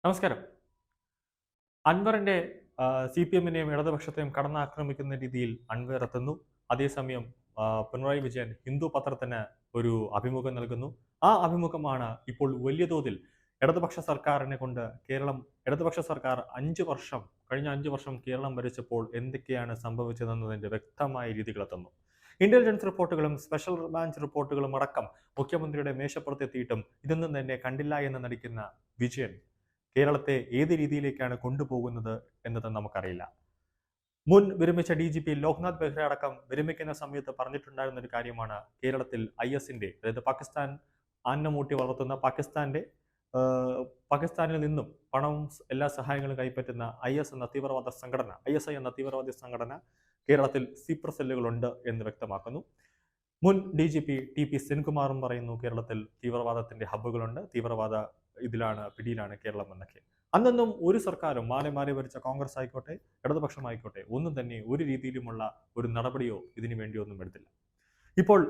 നമസ്കാരം. അൻവറിന്റെ CPM-നെയും ഇടതുപക്ഷത്തെയും കടന്നാക്രമിക്കുന്ന രീതിയിൽ അൻവർ എത്തുന്നു. അതേസമയം പിണറായി വിജയൻ ഹിന്ദു പത്രത്തിന് ഒരു അഭിമുഖം നൽകുന്നു. ആ അഭിമുഖമാണ് ഇപ്പോൾ വലിയ തോതിൽ ഇടതുപക്ഷ സർക്കാരിനെ കൊണ്ട് ഇടതുപക്ഷ സർക്കാർ കഴിഞ്ഞ 5 വർഷം കേരളം ഭരിച്ചപ്പോൾ എന്തൊക്കെയാണ് സംഭവിച്ചതെന്നതിന്റെ വ്യക്തമായ രീതികളെത്തുന്നു. ഇന്റലിജൻസ് റിപ്പോർട്ടുകളും സ്പെഷ്യൽ ബ്രാഞ്ച് റിപ്പോർട്ടുകളും അടക്കം മുഖ്യമന്ത്രിയുടെ മേശപ്പുറത്തെത്തിയിട്ടും ഇതൊന്നും തന്നെ കണ്ടില്ല എന്ന് നടിക്കുന്ന വിജയൻ കേരളത്തെ ഏത് രീതിയിലേക്കാണ് കൊണ്ടുപോകുന്നത് എന്നത് നമുക്കറിയില്ല. മുൻ വിരമിച്ച DGP ലോക്നാഥ് ബെഹ്റ അടക്കം വിരമിക്കുന്ന സമയത്ത് പറഞ്ഞിട്ടുണ്ടായിരുന്ന ഒരു കാര്യമാണ് കേരളത്തിൽ IS-ന്റെ, അതായത് പാകിസ്ഥാൻ ആന്നമൂട്ടി വളർത്തുന്ന പാകിസ്ഥാനിൽ നിന്നും പണവും എല്ലാ സഹായങ്ങളും കൈപ്പറ്റുന്ന ISI എന്ന തീവ്രവാദ സംഘടന കേരളത്തിൽ സ്ലീപ്പർ സെല്ലുകളുണ്ട് എന്ന് വ്യക്തമാക്കുന്നു. മുൻ DGP TP സെൻകുമാറും പറയുന്നു കേരളത്തിൽ തീവ്രവാദത്തിന്റെ ഹബ്ബുകളുണ്ട്, പിടിയിലാണ് കേരളം എന്നൊക്കെ. അന്നൊന്നും ഒരു സർക്കാരും മാറി മാറി ഭരിച്ച കോൺഗ്രസ് ആയിക്കോട്ടെ ഇടതുപക്ഷമായിക്കോട്ടെ ഒന്നും തന്നെ ഒരു രീതിയിലുമുള്ള ഒരു നടപടിയോ ഇതിനു വേണ്ടിയൊന്നും എടുത്തില്ല. ഇപ്പോൾ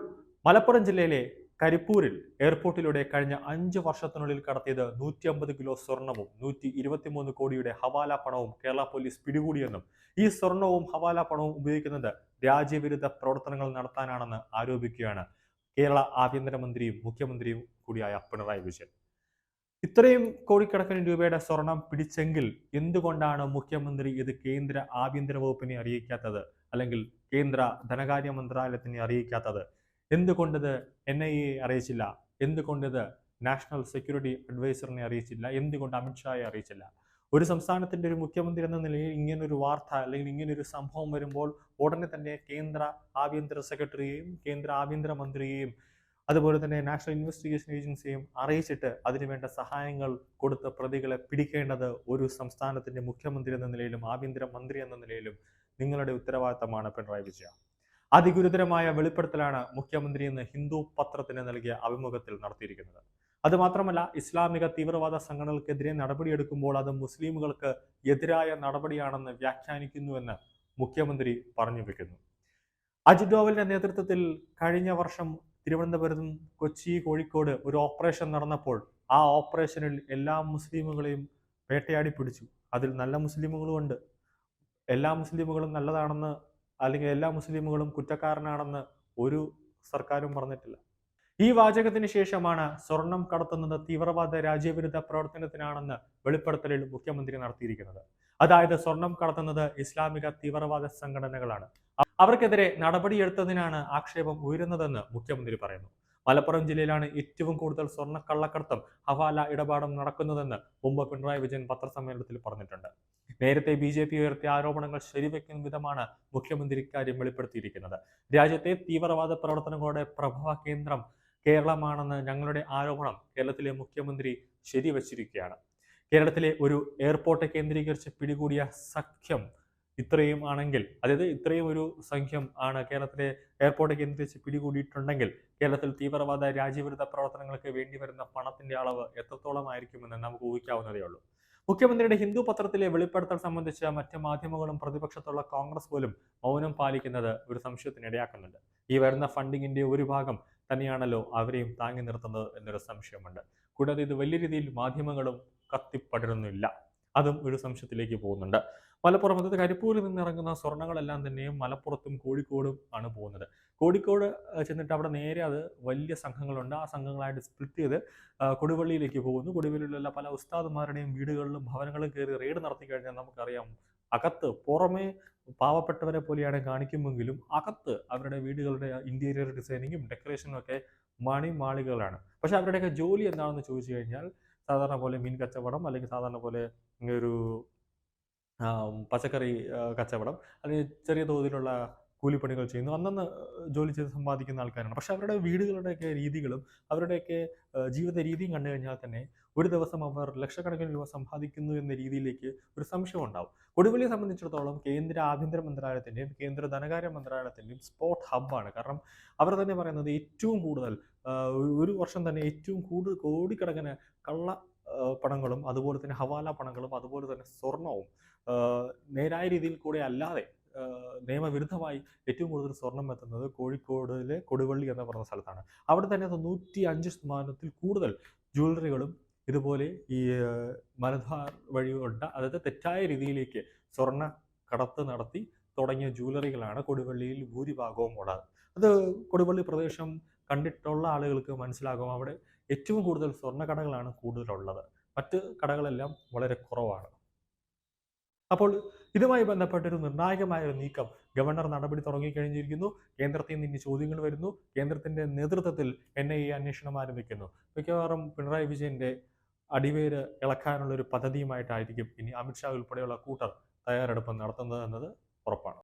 മലപ്പുറം ജില്ലയിലെ കരിപ്പൂരിൽ എയർപോർട്ടിലൂടെ കഴിഞ്ഞ 5 വർഷത്തിനുള്ളിൽ കടത്തിയത് 150 കിലോ സ്വർണവും 123 കോടിയുടെ ഹവാല പണവും കേരള പോലീസ് പിടികൂടിയെന്നും ഈ സ്വർണവും ഹവാല പണവും ഉപയോഗിക്കുന്നത് രാജ്യവിരുദ്ധ പ്രവർത്തനങ്ങൾ നടത്താനാണെന്ന് ആരോപിക്കുകയാണ് കേരള ആഭ്യന്തരമന്ത്രിയും മുഖ്യമന്ത്രിയും കൂടിയായ പിണറായി വിജയൻ. ഇത്രയും കോടിക്കണക്കിന് രൂപയുടെ സ്വർണം പിടിച്ചെങ്കിൽ എന്തുകൊണ്ടാണ് മുഖ്യമന്ത്രി ഇത് കേന്ദ്ര ആഭ്യന്തര വകുപ്പിനെ അറിയിക്കാത്തത്, അല്ലെങ്കിൽ കേന്ദ്ര ധനകാര്യ മന്ത്രാലയത്തിനെ അറിയിക്കാത്തത്? എന്തുകൊണ്ടിത് NIA അറിയിച്ചില്ല? എന്തുകൊണ്ടിത് നാഷണൽ സെക്യൂരിറ്റി അഡ്വൈസറിനെ അറിയിച്ചില്ല? എന്തുകൊണ്ട് അമിത്ഷായെ അറിയിച്ചില്ല? ഒരു സംസ്ഥാനത്തിന്റെ ഒരു മുഖ്യമന്ത്രി എന്ന നിലയിൽ ഇങ്ങനൊരു വാർത്ത അല്ലെങ്കിൽ ഇങ്ങനൊരു സംഭവം വരുമ്പോൾ ഉടനെ തന്നെ കേന്ദ്ര ആഭ്യന്തര സെക്രട്ടറിയെയും കേന്ദ്ര ആഭ്യന്തര മന്ത്രിയെയും അതുപോലെ തന്നെ നാഷണൽ ഇൻവെസ്റ്റിഗേഷൻ ഏജൻസിയും അറിയിച്ചിട്ട് അതിനുവേണ്ട സഹായങ്ങൾ കൊടുത്ത് പ്രതികളെ പിടിക്കേണ്ടത് ഒരു സംസ്ഥാനത്തിന്റെ മുഖ്യമന്ത്രി എന്ന നിലയിലും ആഭ്യന്തര മന്ത്രി എന്ന നിലയിലും നിങ്ങളുടെ ഉത്തരവാദിത്തമാണ് പിണറായി വിജയൻ. അതിഗുരുതരമായ വെളിപ്പെടുത്തലാണ് മുഖ്യമന്ത്രി എന്ന് ഹിന്ദു പത്രത്തിന് നൽകിയ അഭിമുഖത്തിൽ നടത്തിയിരിക്കുന്നത്. അതുമാത്രമല്ല, ഇസ്ലാമിക തീവ്രവാദ സംഘടനകൾക്കെതിരെ നടപടിയെടുക്കുമ്പോൾ അത് മുസ്ലിമുകൾക്ക് എതിരായ നടപടിയാണെന്ന് വ്യാഖ്യാനിക്കുന്നുവെന്ന് മുഖ്യമന്ത്രി പറഞ്ഞു വെക്കുന്നു. അജിത് ഡോവലിന്റെ നേതൃത്വത്തിൽ കഴിഞ്ഞ വർഷം തിരുവനന്തപുരത്തും കൊച്ചി, കോഴിക്കോട് ഒരു ഓപ്പറേഷൻ നടന്നപ്പോൾ ആ ഓപ്പറേഷനിൽ എല്ലാ മുസ്ലിമുകളെയും വേട്ടയാടി പിടിച്ചു. അതിൽ നല്ല മുസ്ലിമുകളും ഉണ്ട്. എല്ലാ മുസ്ലിമുകളും നല്ലതാണെന്ന് അല്ലെങ്കിൽ എല്ലാ മുസ്ലിമുകളും കുറ്റക്കാരനാണെന്ന് ഒരു സർക്കാരും പറഞ്ഞിട്ടില്ല. ഈ വാചകത്തിന് ശേഷമാണ് സ്വർണം കടത്തുന്നത് തീവ്രവാദ രാജ്യവിരുദ്ധ പ്രവർത്തനത്തിനാണെന്ന് വെളിപ്പെടുത്തലിൽ മുഖ്യമന്ത്രി നടത്തിയിരിക്കുന്നത്. അതായത് സ്വർണം കടത്തുന്നത് ഇസ്ലാമിക തീവ്രവാദ സംഘടനകളാണ്, അവർക്കെതിരെ നടപടിയെടുത്തതിനാണ് ആക്ഷേപം ഉയരുന്നതെന്ന് മുഖ്യമന്ത്രി പറയുന്നു. മലപ്പുറം ജില്ലയിലാണ് ഏറ്റവും കൂടുതൽ സ്വർണ്ണ കള്ളക്കടത്തും ഹവാല ഇടപാടും നടക്കുന്നതെന്ന് മുമ്പ് പിണറായി വിജയൻ പത്രസമ്മേളനത്തിൽ പറഞ്ഞിട്ടുണ്ട്. നേരത്തെ BJP ഉയർത്തിയ ആരോപണങ്ങൾ ശരിവെക്കുന്ന വിധമാണ് മുഖ്യമന്ത്രി ഇക്കാര്യം വെളിപ്പെടുത്തിയിരിക്കുന്നത്. രാജ്യത്തെ തീവ്രവാദ പ്രവർത്തനങ്ങളുടെ പ്രഭവ കേന്ദ്രം കേരളമാണെന്ന് ഞങ്ങളുടെ ആരോപണം കേരളത്തിലെ മുഖ്യമന്ത്രി ശരിവച്ചിരിക്കുകയാണ്. കേരളത്തിലെ ഒരു എയർപോർട്ട് കേന്ദ്രീകരിച്ച് പിടികൂടിയ സഖ്യം ഇത്രയും ആണെങ്കിൽ, അതായത് ഇത്രയും ഒരു സംഖ്യം ആണ് കേരളത്തിലെ എയർപോർട്ട് കേന്ദ്രീകരിച്ച് പിടികൂടിയിട്ടുണ്ടെങ്കിൽ കേരളത്തിൽ തീവ്രവാദ രാജ്യവിരുദ്ധ പ്രവർത്തനങ്ങൾക്ക് വേണ്ടി വരുന്ന പണത്തിന്റെ അളവ് എത്രത്തോളം ആയിരിക്കുമെന്ന് നമുക്ക് ഊഹിക്കാവുന്നതേ ഉള്ളൂ. മുഖ്യമന്ത്രിയുടെ ഹിന്ദു പത്രത്തിലെ വെളിപ്പെടുത്തൽ സംബന്ധിച്ച് മറ്റ് മാധ്യമങ്ങളും പ്രതിപക്ഷത്തുള്ള കോൺഗ്രസ് പോലും മൗനം പാലിക്കുന്നത് ഒരു സംശയത്തിന് ഇടയാക്കുന്നുണ്ട്. ഈ വരുന്ന ഫണ്ടിങ്ങിന്റെ ഒരു ഭാഗം തന്നെയാണല്ലോ അവരെയും താങ്ങി നിർത്തുന്നത് എന്നൊരു സംശയമുണ്ട്. കൂടാതെ ഇത് വലിയ രീതിയിൽ മാധ്യമങ്ങളും കത്തിപ്പടരുന്നില്ല, അതും ഒരു സംശയത്തിലേക്ക് പോകുന്നുണ്ട്. മലപ്പുറം, അതായത് കരിപ്പൂരിൽ നിന്ന് ഇറങ്ങുന്ന സ്വർണ്ണങ്ങളെല്ലാം തന്നെയും മലപ്പുറത്തും കോഴിക്കോടും ആണ് പോകുന്നത്. കോഴിക്കോട് ചെന്നിട്ട് അവിടെ നേരെ അത് വലിയ സംഘങ്ങളുണ്ട്, ആ സംഘങ്ങളായിട്ട് സ്പ്ലിറ്റ് ചെയ്ത് കൊടുവള്ളിയിലേക്ക് പോകുന്നു. കൊടുവള്ളിയിലുള്ള പല ഉസ്താദുമാരുടെയും വീടുകളിലും ഭവനങ്ങളും കയറി റെയ്ഡ് നടത്തി കഴിഞ്ഞാൽ നമുക്കറിയാം, അകത്ത് പുറമേ പാവപ്പെട്ടവരെ പോലെയാണ് കാണിക്കുമെങ്കിലും അകത്ത് അവരുടെ വീടുകളുടെ ഇന്റീരിയർ ഡിസൈനിങ്ങും ഡെക്കറേഷനും ഒക്കെ മണിമാളികളാണ്. പക്ഷെ അവരുടെയൊക്കെ ജോലി എന്താണെന്ന് ചോദിച്ചു കഴിഞ്ഞാൽ സാധാരണ പോലെ മീൻ കച്ചവടം, അല്ലെങ്കിൽ സാധാരണ പോലെ ഒരു പച്ചക്കറി കച്ചവടം, അല്ലെങ്കിൽ ചെറിയ തോതിലുള്ള കൂലിപ്പണികൾ ചെയ്യുന്നു. അന്നന്ന് ജോലി ചെയ്ത് സമ്പാദിക്കുന്ന ആൾക്കാരാണ്. പക്ഷെ അവരുടെ വീടുകളുടെയൊക്കെ രീതികളും അവരുടെയൊക്കെ ജീവിത രീതിയും കണ്ടു കഴിഞ്ഞാൽ തന്നെ ഒരു ദിവസം അവർ ലക്ഷക്കണക്കിന് രൂപ സമ്പാദിക്കുന്നു എന്ന രീതിയിലേക്ക് ഒരു സംശയം ഉണ്ടാവും. കൊടുവള്ളിയെ സംബന്ധിച്ചിടത്തോളം കേന്ദ്ര ആഭ്യന്തര മന്ത്രാലയത്തിന്റെയും കേന്ദ്ര ധനകാര്യ മന്ത്രാലയത്തിന്റെയും സ്പോട്ട് ഹബ്ബാണ്. കാരണം അവർ തന്നെ പറയുന്നത് ഏറ്റവും കൂടുതൽ ഒരു വർഷം തന്നെ ഏറ്റവും കൂടുതൽ കോടിക്കണക്കിന് കള്ള പണങ്ങളും അതുപോലെ തന്നെ ഹവാല പണങ്ങളും അതുപോലെ തന്നെ സ്വർണവും നേരായ രീതിയിൽ കൂടെ അല്ലാതെ നിയമവിരുദ്ധമായി ഏറ്റവും കൂടുതൽ സ്വർണം എത്തുന്നത് കോഴിക്കോടിലെ കൊടുവള്ളി എന്ന് പറയുന്ന സ്ഥലത്താണ്. അവിടെ തന്നെ 95% കൂടുതൽ ജ്വല്ലറികളും ഇതുപോലെ ഈ മലബാർ വഴിയുള്ള, അതായത് തെറ്റായ രീതിയിലേക്ക് സ്വർണ്ണ കടത്ത് നടത്തി തുടങ്ങിയ ജ്വല്ലറികളാണ് കൊടുവള്ളിയിൽ ഭൂരിഭാഗവും ഉള്ളത്. അത് കൊടുവള്ളി പ്രദേശം കണ്ടിട്ടുള്ള ആളുകൾക്ക് മനസ്സിലാകും. അവിടെ ഏറ്റവും കൂടുതൽ സ്വർണ്ണക്കടകളാണ് കൂടുതലുള്ളത്. മറ്റ് കടകളെല്ലാം വളരെ കുറവാണ്. അപ്പോൾ ഇതുമായി ബന്ധപ്പെട്ടൊരു നിർണായകമായ ഒരു നീക്കം ഗവർണർ നടപടി തുടങ്ങിക്കഴിഞ്ഞിരിക്കുന്നു. കേന്ദ്രത്തിൽ നിന്ന് ഇനി ചോദ്യങ്ങൾ വരുന്നു. കേന്ദ്രത്തിന്റെ നേതൃത്വത്തിൽ NIA അന്വേഷണം ആരംഭിക്കുന്നു. മിക്കവാറും പിണറായി വിജയന്റെ അടിവേര് ഇളക്കാനുള്ള ഒരു പദ്ധതിയുമായിട്ടായിരിക്കും ഇനി അമിത്ഷാ ഉൾപ്പെടെയുള്ള കൂട്ടർ തയ്യാറെടുപ്പ് നടത്തുന്നത് എന്നത് ഉറപ്പാണ്.